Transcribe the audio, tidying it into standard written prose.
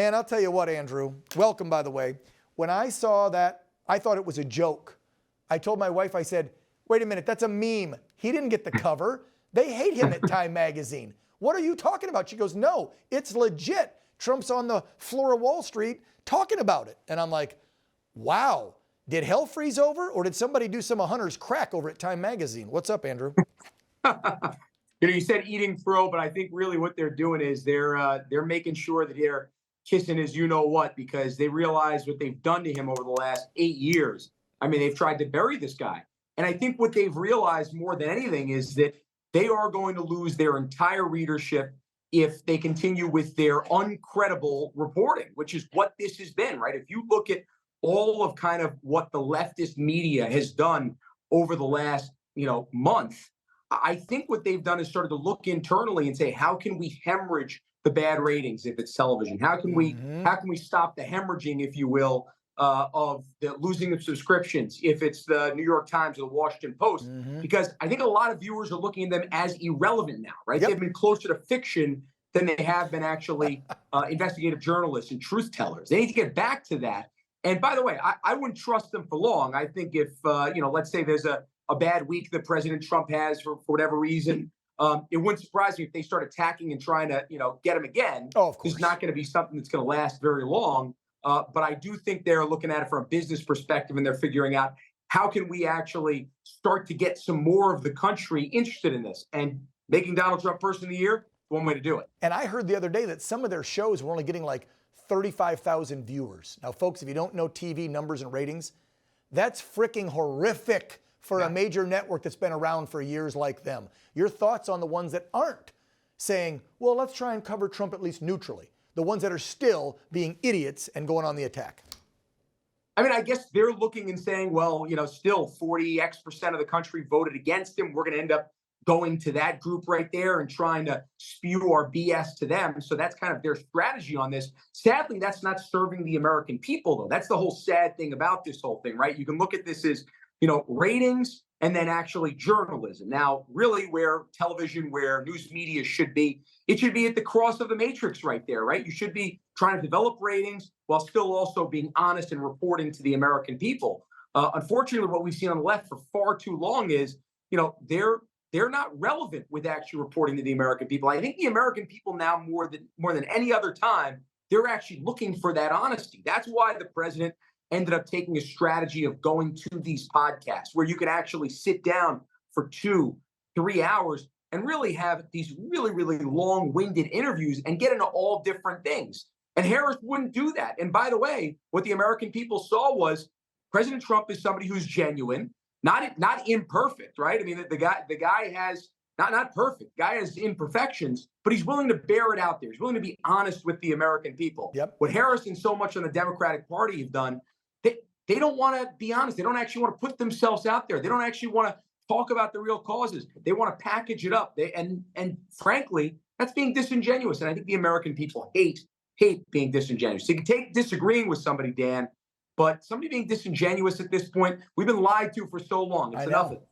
Man, I'll tell you what, Andrew. Welcome, by the way. When I saw that, I thought it was a joke. I told my wife, I said, wait a minute, that's a meme. He didn't get the cover. They hate him at Time Magazine. What are you talking about? She goes, no, it's legit. Trump's on the floor of Wall Street talking about it. And I'm like, wow, did hell freeze over, or did somebody do some of Hunter's crack over at Time Magazine? What's up, Andrew? You said eating fro, but I think really what they're doing is they're making sure that they're kissing his you-know-what, because they realize what they've done to him over the last 8 years. I mean, they've tried to bury this guy. And I think what they've realized more than anything is that they are going to lose their entire readership if they continue with their uncredible reporting, which is what this has been, right? If you look at all of kind of what the leftist media has done over the last, month, I think what they've done is started to look internally and say, how can we hemorrhage the bad ratings if it's television? How can we stop the hemorrhaging, if you will, of the losing of subscriptions if it's the New York Times or the Washington Post? Because I think a lot of viewers are looking at them as irrelevant now, right? Yep. They've been closer to fiction than they have been actually investigative journalists and truth tellers. They need to get back to that. And by the way, I wouldn't trust them for long. I think if, let's say there's a bad week that President Trump has for whatever reason, it wouldn't surprise me if they start attacking and trying to, get him again. Oh, of course. It's not going to be something that's going to last very long. But I do think they're looking at it from a business perspective, and they're figuring out how can we actually start to get some more of the country interested in this, and making Donald Trump Person of the Year, one way to do it. And I heard the other day that some of their shows were only getting like 35,000 viewers. Now, folks, if you don't know TV numbers and ratings, that's freaking horrific for a major network that's been around for years like them. Your thoughts on the ones that aren't saying, well, let's try and cover Trump at least neutrally, the ones that are still being idiots and going on the attack? I mean, I guess they're looking and saying, well, still 40% of the country voted against him. We're going to end up going to that group right there and trying to spew our BS to them. So that's kind of their strategy on this. Sadly, that's not serving the American people, though. That's the whole sad thing about this whole thing, right? You can look at this as, ratings and then actually journalism. Now, really where television, where news media should be, it should be at the cross of the matrix right there, right? You should be trying to develop ratings while still also being honest and reporting to the American people. Unfortunately, what we've seen on the left for far too long is, they're not relevant with actually reporting to the American people. I think the American people now more than any other time, they're actually looking for that honesty. That's why the president ended up taking a strategy of going to these podcasts where you can actually sit down for 2-3 hours and really have these really, really long-winded interviews and get into all different things. And Harris wouldn't do that. And by the way, what the American people saw was President Trump is somebody who's genuine, not imperfect, right? I mean, the guy has not perfect. Guy has imperfections, but he's willing to bear it out there. He's willing to be honest with the American people. Yep. What Harris and so much on the Democratic Party have done, they don't want to be honest. They don't actually want to put themselves out there. They don't actually want to talk about the real causes. They want to package it up. And frankly, that's being disingenuous. And I think the American people hate being disingenuous. So you can take disagreeing with somebody, Dan, but somebody being disingenuous at this point, we've been lied to for so long. It's enough of it.